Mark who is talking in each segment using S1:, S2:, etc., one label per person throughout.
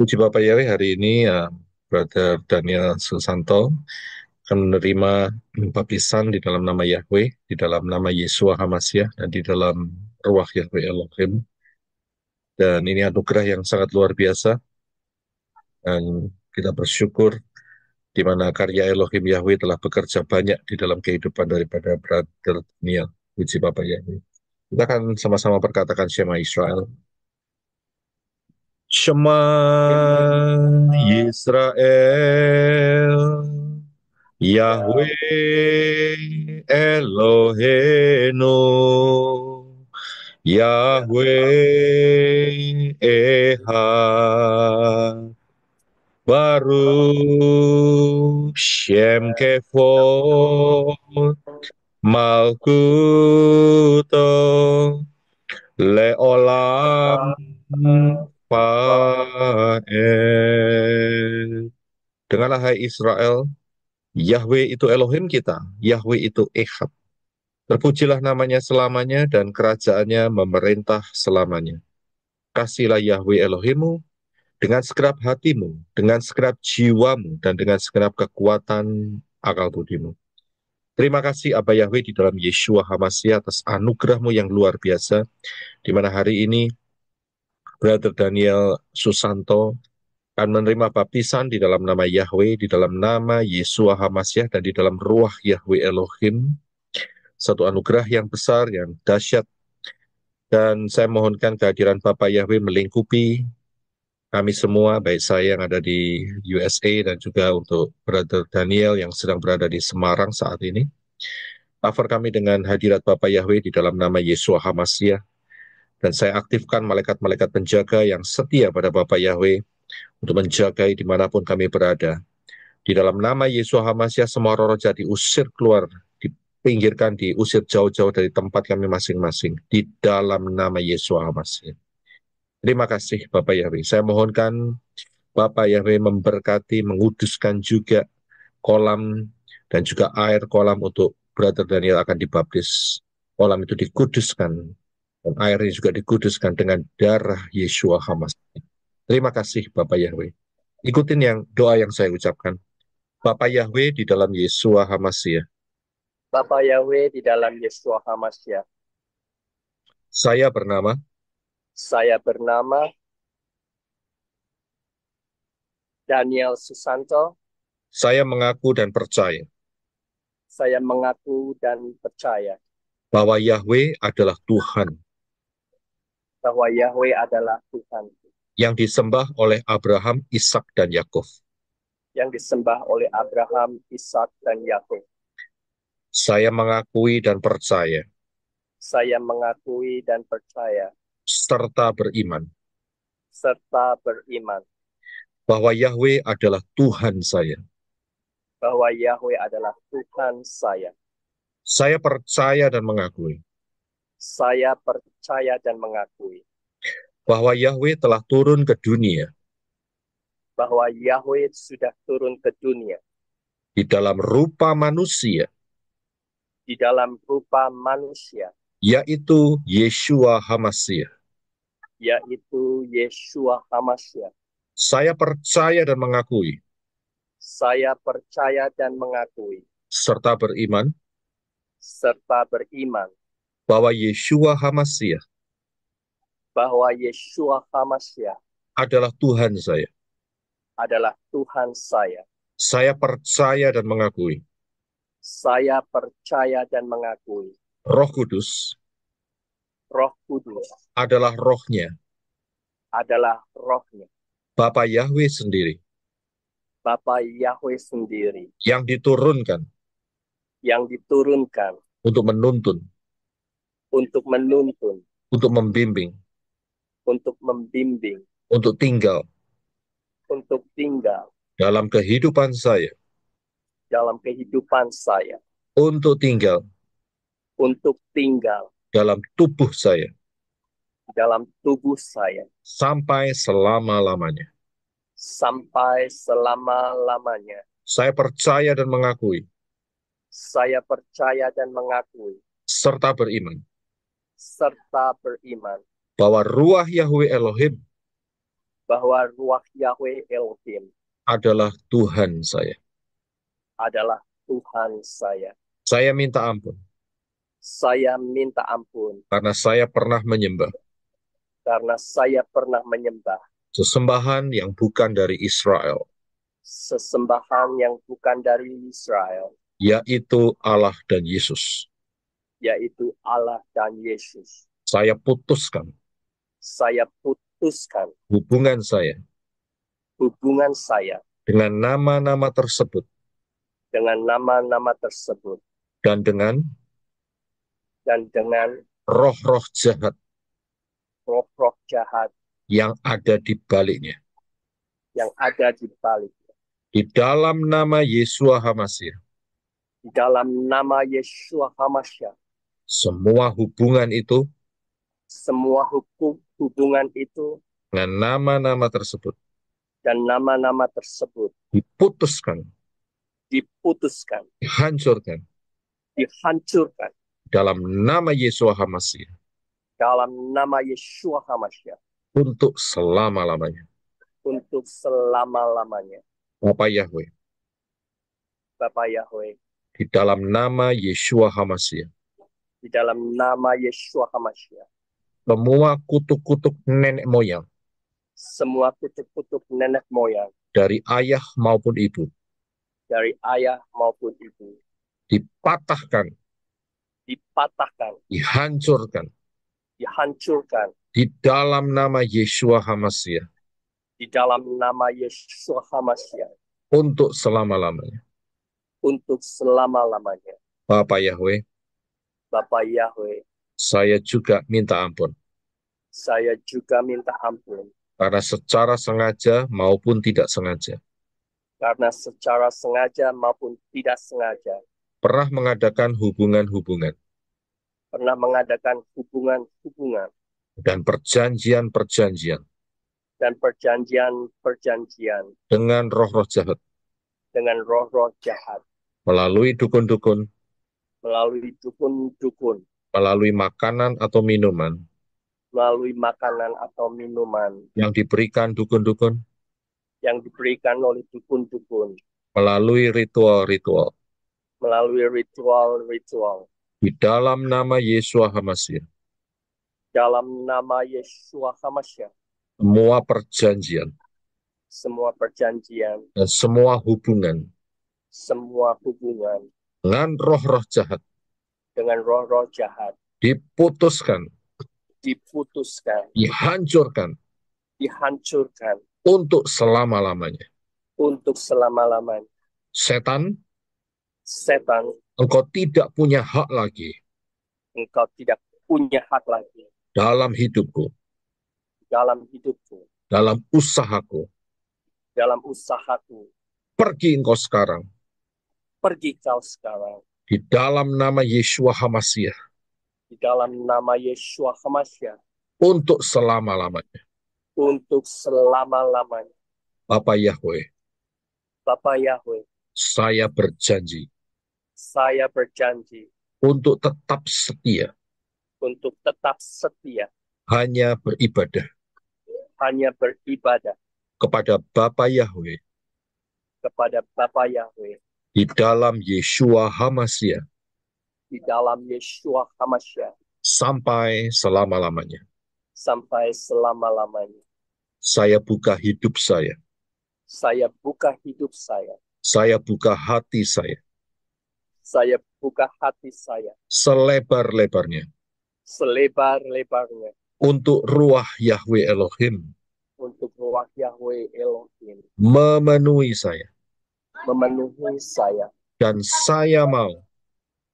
S1: Puji Bapak Yahweh, hari ini Brother Daniel Susanto akan menerima baptisan di dalam nama Yahweh, di dalam nama Yesua Hamasyah, dan di dalam Ruach Yahweh Elohim. Dan ini anugerah yang sangat luar biasa, dan kita bersyukur di mana karya Elohim Yahweh telah bekerja banyak di dalam kehidupan daripada Brother Daniel. Puji Bapak Yahweh. Kita akan sama-sama berkatakan Shema Israel. Shema Yisrael, Yahweh Eloheinu, Yahweh Echad, Baruch Shem Kevod, Malkuto, Leolam Faed. Dengarlah hai Israel, Yahweh itu Elohim kita, Yahweh itu Echad. Terpujilah namanya selamanya dan kerajaannya memerintah selamanya. Kasihlah Yahweh Elohimmu dengan segenap hatimu, dengan segenap jiwamu, dan dengan segenap kekuatan akal budimu. Terima kasih Abba Yahweh di dalam Yeshua Hamasyah atas anugerahmu yang luar biasa, di mana hari ini Brother Daniel Susanto akan menerima baptisan di dalam nama Yahweh, di dalam nama Yeshua Hamasyah, dan di dalam ruah Yahweh Elohim. Satu anugerah yang besar, yang dahsyat. Dan saya mohonkan kehadiran Bapak Yahweh melingkupi kami semua, baik saya yang ada di USA dan juga untuk Brother Daniel yang sedang berada di Semarang saat ini. Cover kami dengan hadirat Bapak Yahweh di dalam nama Yeshua Hamasyah. Dan saya aktifkan malaikat-malaikat penjaga yang setia pada Bapak Yahweh untuk menjagai dimanapun kami berada. Di dalam nama Yeshua Hamasyah, semua roh-roh jahat diusir keluar, dipinggirkan, diusir jauh-jauh dari tempat kami masing-masing. Di dalam nama Yeshua Hamasyah. Terima kasih Bapak Yahweh. Saya mohonkan Bapak Yahweh memberkati, menguduskan juga kolam dan juga air kolam untuk Brother Daniel akan dibaptis. Kolam itu dikuduskan dan airnya juga dikuduskan dengan darah Yeshua Hamasyah. Terima kasih Bapak Yahweh. Ikutin yang doa yang saya ucapkan. Bapak Yahweh di dalam Yeshua Hamasyah.
S2: Bapa Yahweh di dalam Yeshua HaMashiach.
S1: Saya bernama,
S2: Saya bernama Daniel Susanto.
S1: saya mengaku dan percaya
S2: Saya mengaku dan percaya
S1: bahwa Yahweh adalah Tuhan
S2: bahwa Yahweh adalah Tuhan
S1: yang disembah oleh Abraham, Ishak, dan Yakub.
S2: yang disembah oleh Abraham, Ishak, dan Yakub.
S1: Saya mengakui dan percaya
S2: Saya mengakui dan percaya
S1: serta beriman
S2: serta beriman
S1: bahwa Yahweh adalah Tuhan saya.
S2: bahwa Yahweh adalah Tuhan saya.
S1: Saya percaya dan mengakui
S2: Saya percaya dan mengakui
S1: bahwa Yahweh telah turun ke dunia
S2: bahwa Yahweh sudah turun ke dunia
S1: di dalam rupa manusia,
S2: di dalam rupa manusia,
S1: yaitu Yeshua Hamasyah.
S2: yaitu Yeshua HaMashiach.
S1: Saya percaya dan mengakui
S2: Saya percaya dan mengakui
S1: serta beriman
S2: serta beriman
S1: bahwa Yeshua Hamasyah
S2: bahwa Yeshua HaMashiach
S1: adalah Tuhan saya.
S2: adalah Tuhan saya.
S1: Saya percaya dan mengakui
S2: Saya percaya dan mengakui
S1: Roh Kudus
S2: Roh Kudus
S1: adalah rohnya,
S2: adalah rohnya,
S1: Bapa Yahweh sendiri,
S2: Bapa Yahweh sendiri
S1: yang diturunkan
S2: yang diturunkan
S1: untuk menuntun,
S2: untuk menuntun,
S1: untuk membimbing,
S2: untuk membimbing,
S1: untuk tinggal
S2: untuk tinggal
S1: dalam kehidupan saya,
S2: dalam kehidupan saya,
S1: untuk tinggal
S2: untuk tinggal
S1: dalam tubuh saya,
S2: dalam tubuh saya
S1: sampai selama-lamanya.
S2: sampai selama-lamanya.
S1: Saya percaya dan mengakui,
S2: Saya percaya dan mengakui
S1: serta beriman,
S2: serta beriman
S1: bahwa Ruach Yahweh Elohim
S2: bahwa ruah Yahweh Elohim
S1: adalah Tuhan saya.
S2: adalah Tuhan saya.
S1: Saya minta ampun
S2: Saya minta ampun
S1: karena saya pernah menyembah
S2: karena saya pernah menyembah
S1: sesembahan yang bukan dari Israel,
S2: sesembahan yang bukan dari Israel,
S1: yaitu Allah dan Yesus.
S2: yaitu Allah dan Yesus.
S1: Saya putuskan
S2: Saya putuskan
S1: hubungan saya
S2: hubungan saya
S1: dengan nama-nama tersebut
S2: dengan nama-nama tersebut
S1: dan dengan
S2: dan dengan
S1: roh-roh jahat
S2: roh-roh jahat
S1: yang ada di baliknya.
S2: yang ada di balik.
S1: Di dalam nama Yeshua HaMashiach,
S2: Di dalam nama Yeshua HaMashiach,
S1: semua hubungan itu
S2: semua hubungan itu
S1: dengan nama-nama tersebut
S2: dan nama-nama tersebut
S1: diputuskan,
S2: diputuskan,
S1: dihancurkan
S2: dihancurkan
S1: dalam nama Yeshua HaMashiach
S2: dalam nama Yeshua HaMashiach
S1: untuk selama-lamanya.
S2: untuk selama-lamanya.
S1: Bapa Yahweh,
S2: Bapa Yahweh,
S1: di dalam nama Yeshua HaMashiach,
S2: di dalam nama Yeshua HaMashiach,
S1: semua kutuk-kutuk nenek moyang
S2: semua kutuk-kutuk nenek moyang
S1: dari ayah maupun ibu
S2: dari ayah maupun ibu
S1: dipatahkan,
S2: dipatahkan,
S1: dihancurkan
S2: dihancurkan
S1: di dalam nama Yeshua HaMashiach
S2: di dalam nama Yeshua HaMashiach
S1: untuk selama-lamanya.
S2: untuk selama-lamanya.
S1: Bapa Yahweh,
S2: Bapa Yahweh,
S1: saya juga minta ampun
S2: saya juga minta ampun
S1: karena secara sengaja maupun tidak sengaja
S2: karena secara sengaja maupun tidak sengaja
S1: pernah mengadakan hubungan-hubungan
S2: pernah mengadakan hubungan-hubungan
S1: dan perjanjian-perjanjian
S2: dan perjanjian-perjanjian
S1: dengan roh-roh jahat
S2: dengan roh-roh jahat
S1: melalui dukun-dukun,
S2: melalui dukun-dukun,
S1: melalui makanan atau minuman
S2: melalui makanan atau minuman
S1: yang diberikan dukun-dukun,
S2: yang diberikan oleh dukun-dukun,
S1: melalui ritual-ritual.
S2: melalui ritual-ritual.
S1: Di dalam nama Yeshua HaMashiach,
S2: Dalam nama Yeshua HaMashiach,
S1: semua perjanjian
S2: semua perjanjian,
S1: dan semua hubungan
S2: semua hubungan
S1: dengan roh-roh jahat
S2: dengan roh-roh jahat
S1: diputuskan,
S2: diputuskan,
S1: dihancurkan
S2: dihancurkan
S1: untuk selama-lamanya.
S2: untuk selama-lamanya.
S1: Setan,
S2: Setan,
S1: engkau tidak punya hak lagi
S2: engkau tidak punya hak lagi
S1: dalam hidupku,
S2: dalam hidupku,
S1: dalam usahaku.
S2: dalam usahaku.
S1: Pergi engkau sekarang
S2: Pergi kau sekarang
S1: di dalam nama Yeshua HaMashiach
S2: di dalam nama Yeshua HaMashiach
S1: untuk selama-lamanya.
S2: untuk selama-lamanya.
S1: Bapa Yahweh,
S2: Bapa Yahweh,
S1: saya berjanji
S2: saya berjanji
S1: untuk tetap setia,
S2: untuk tetap setia
S1: hanya beribadah
S2: hanya beribadah
S1: kepada Bapa Yahweh
S2: kepada Bapa Yahweh
S1: di dalam Yeshua HaMashiach
S2: di dalam Yeshua HaMashiach
S1: sampai selama-lamanya.
S2: sampai selama-lamanya.
S1: Saya buka hidup saya,
S2: Saya buka hidup saya.
S1: saya buka hati
S2: Saya buka hati saya
S1: selebar-lebarnya
S2: selebar-lebarnya
S1: untuk ruah Yahweh Elohim
S2: untuk ruah Yahweh Elohim
S1: memenuhi saya.
S2: memenuhi saya,
S1: Dan saya mau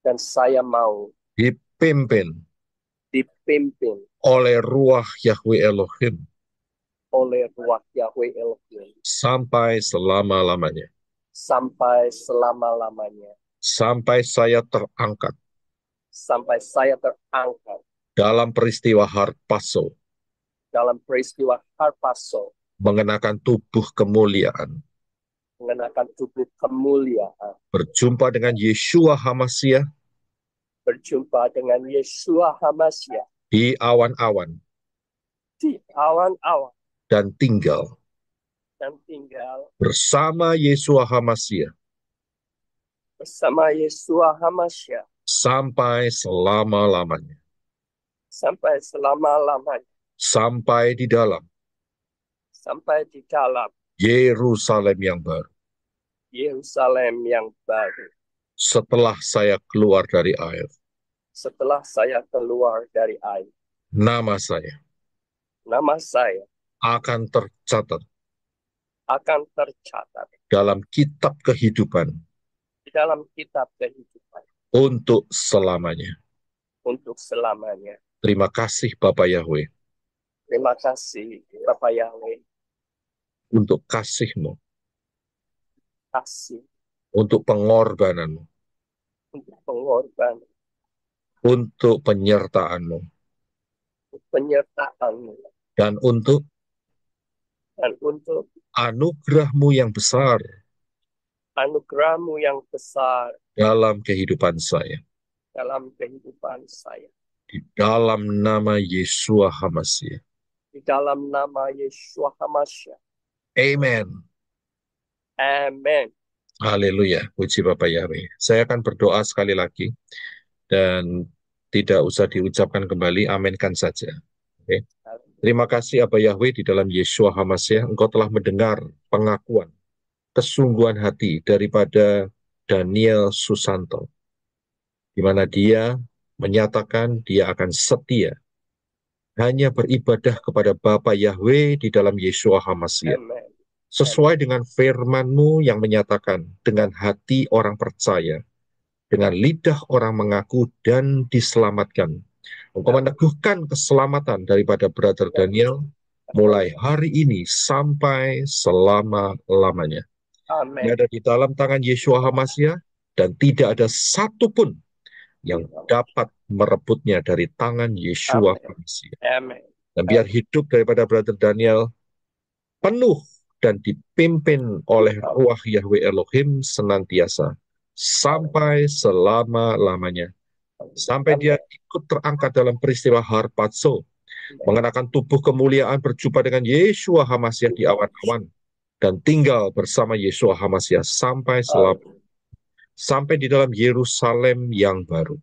S2: dan saya mau
S1: dipimpin
S2: dipimpin
S1: oleh ruah Yahweh Elohim
S2: oleh ruah Yahweh Elohim
S1: sampai selama-lamanya.
S2: sampai selama-lamanya.
S1: Sampai saya terangkat
S2: Sampai saya terangkat
S1: dalam peristiwa Harpaso,
S2: dalam peristiwa Harpaso,
S1: mengenakan tubuh kemuliaan,
S2: mengenakan tubuh kemuliaan,
S1: berjumpa dengan Yeshua HaMashiach
S2: berjumpa dengan Yeshua HaMashiach
S1: di awan-awan,
S2: di awan-awan,
S1: dan tinggal bersama Yeshua HaMashiach
S2: bersama Yeshua HaMashiach
S1: sampai selama-lamanya.
S2: sampai selama-lamanya,
S1: Sampai di dalam
S2: sampai di dalam
S1: Yerusalem yang baru.
S2: Yerusalem yang baru.
S1: Setelah saya keluar dari air,
S2: Setelah saya keluar dari air,
S1: nama saya
S2: nama saya
S1: akan tercatat
S2: akan tercatat
S1: dalam kitab kehidupan
S2: di dalam kitab kehidupan
S1: untuk selamanya.
S2: untuk selamanya.
S1: Terima kasih Bapak Yahweh
S2: Terima kasih Bapak Yahweh,
S1: untuk kasih-Mu,
S2: kasih
S1: untuk pengorbanan-Mu,
S2: untuk pengorbanan,
S1: untuk penyertaan-Mu,
S2: penyertaan-Mu,
S1: dan untuk
S2: dan untuk
S1: anugerah-Mu yang besar
S2: anugerah-Mu yang besar
S1: dalam kehidupan saya.
S2: dalam kehidupan saya.
S1: Di dalam nama Yeshua HaMashiach.
S2: Di dalam nama Yeshua HaMashiach.
S1: Amen.
S2: Amin.
S1: Haleluya. Puji Bapak Yahweh. Saya akan berdoa sekali lagi. Dan tidak usah diucapkan kembali, aminkan saja. Oke. Terima kasih Abah Yahweh di dalam Yeshua HaMashiach. Engkau telah mendengar pengakuan, kesungguhan hati daripada Daniel Susanto. Di mana dia menyatakan dia akan setia hanya beribadah kepada Bapa Yahweh di dalam Yeshua HaMashiach.
S2: Amin.
S1: Sesuai dengan firman-Mu yang menyatakan dengan hati orang percaya, dengan lidah orang mengaku dan diselamatkan. Engkau meneguhkan keselamatan daripada Brother Daniel mulai hari ini sampai selama-lamanya. Dia
S2: Amin.
S1: ada di dalam tangan Yeshua HaMashiach dan tidak ada satupun yang dapat merebutnya dari tangan Yeshua HaMashiach.
S2: Amin.
S1: Dan biar hidup daripada Brother Daniel penuh dan dipimpin oleh Ruach Yahweh Elohim senantiasa sampai selama-lamanya. Sampai dia ikut terangkat dalam peristiwa Harpazo, mengenakan tubuh kemuliaan berjumpa dengan Yeshua HaMashiach di awan-awan, dan tinggal bersama Yeshua HaMashiach sampai sampai di dalam Yerusalem yang baru.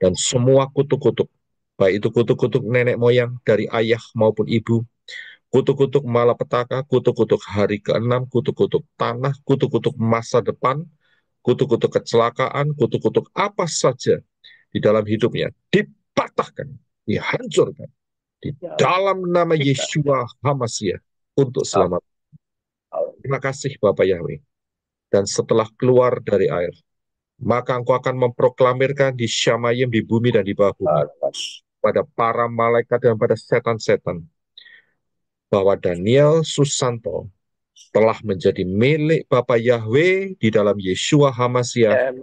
S1: Dan semua kutuk-kutuk, baik itu kutuk-kutuk nenek moyang dari ayah maupun ibu, kutuk-kutuk malapetaka, kutuk-kutuk hari ke-6, kutuk-kutuk tanah, kutuk-kutuk masa depan, kutuk-kutuk kecelakaan, kutuk-kutuk apa saja di dalam hidupnya, dipatahkan, dihancurkan di dalam nama Yeshua HaMashiach untuk selamat. Terima kasih Bapak Yahweh. Dan setelah keluar dari air, maka engkau akan memproklamirkan di Syamayim, di bumi dan di bawah bumi, pada para malaikat dan pada setan-setan, bahwa Daniel Susanto telah menjadi milik Bapa Yahweh di dalam Yeshua HaMashiach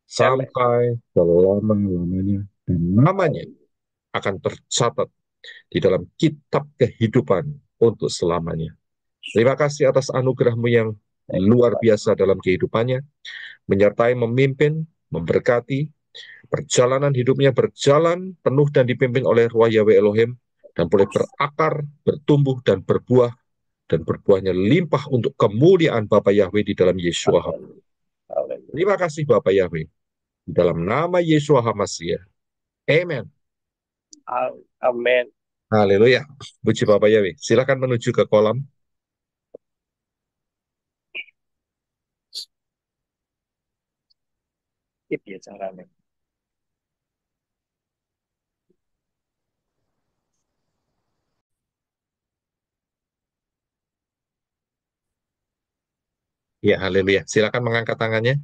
S1: sampai selama-lamanya, dan namanya akan tercatat di dalam kitab kehidupan untuk selamanya. Terima kasih atas anugerah-Mu yang luar biasa dalam kehidupannya, menyertai, memimpin, memberkati, perjalanan hidupnya berjalan penuh dan dipimpin oleh Ruach Yahweh Elohim, dan boleh berakar, bertumbuh, dan berbuah, dan berbuahnya limpah untuk kemuliaan Bapa Yahweh di dalam Yeshua HaMashiach. Terima kasih Bapa Yahweh, di dalam nama Yeshua HaMashiach. Amen.
S2: Amin.
S1: Haleluya. Puji Bapa Yahweh. Silakan menuju ke kolam.
S2: Itu ya caranya.
S1: Ya, haleluya. Silakan mengangkat tangannya.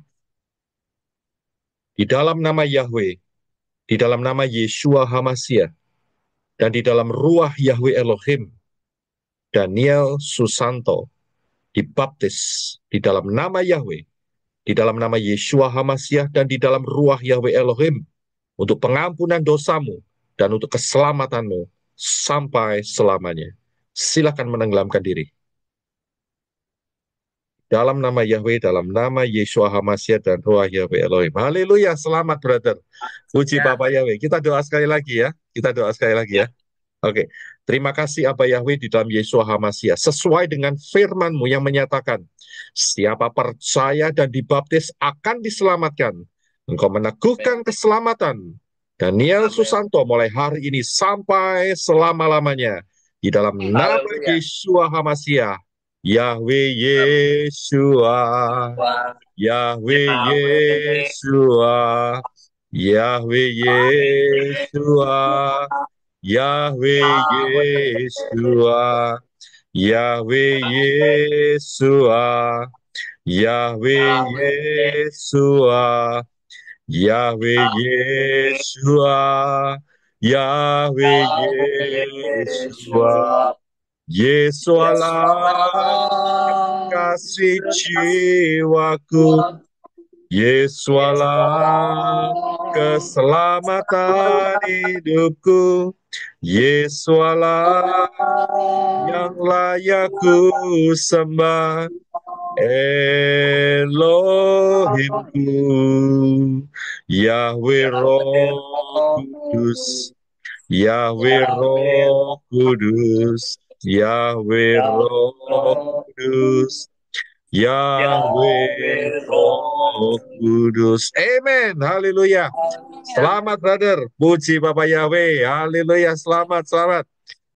S1: Di dalam nama Yahweh, di dalam nama Yeshua HaMashiach, dan di dalam Ruach Yahweh Elohim, Daniel Susanto dibaptis di dalam nama Yahweh, di dalam nama Yeshua HaMashiach, dan di dalam Ruach Yahweh Elohim, untuk pengampunan dosamu dan untuk keselamatanmu sampai selamanya. Silakan menenggelamkan diri. Dalam nama Yahweh, dalam nama Yeshua HaMashiach dan Ruach Yahweh Elohim. Haleluya, selamat brother. Puji Bapak Yahweh. Kita doa sekali lagi ya. Kita doa sekali lagi ya. Oke. Terima kasih Aba Yahweh di dalam Yeshua HaMasiah. Sesuai dengan firman-Mu yang menyatakan, siapa percaya dan dibaptis akan diselamatkan. Engkau meneguhkan keselamatan Daniel
S2: Amin.
S1: Susanto mulai hari ini sampai selama-lamanya. Di dalam nama
S2: Haleluya.
S1: Yeshua HaMasiah. Yahweh
S2: Amin.
S1: Yeshua.
S2: Wah,
S1: Yahweh
S2: Yahweh.
S1: Yeshua. Yahweh Yeshua. Yahweh Yeshua, Yahweh Yeshua, Yahweh Yeshua, Yahweh Yeshua, Yahweh Yeshua, Yesus Allah kasih jiwaku, Yesus Allah keselamatan hidupku, Yesus Allah yang layak ku sembah, Elohimku, Yahweh Roh Kudus, Yahweh Roh Kudus, Yahweh Roh Kudus, Yahweh Roh Kudus. Amen. Haleluya. Selamat, brother. Puji Bapak Yahweh. Haleluya. Selamat, selamat.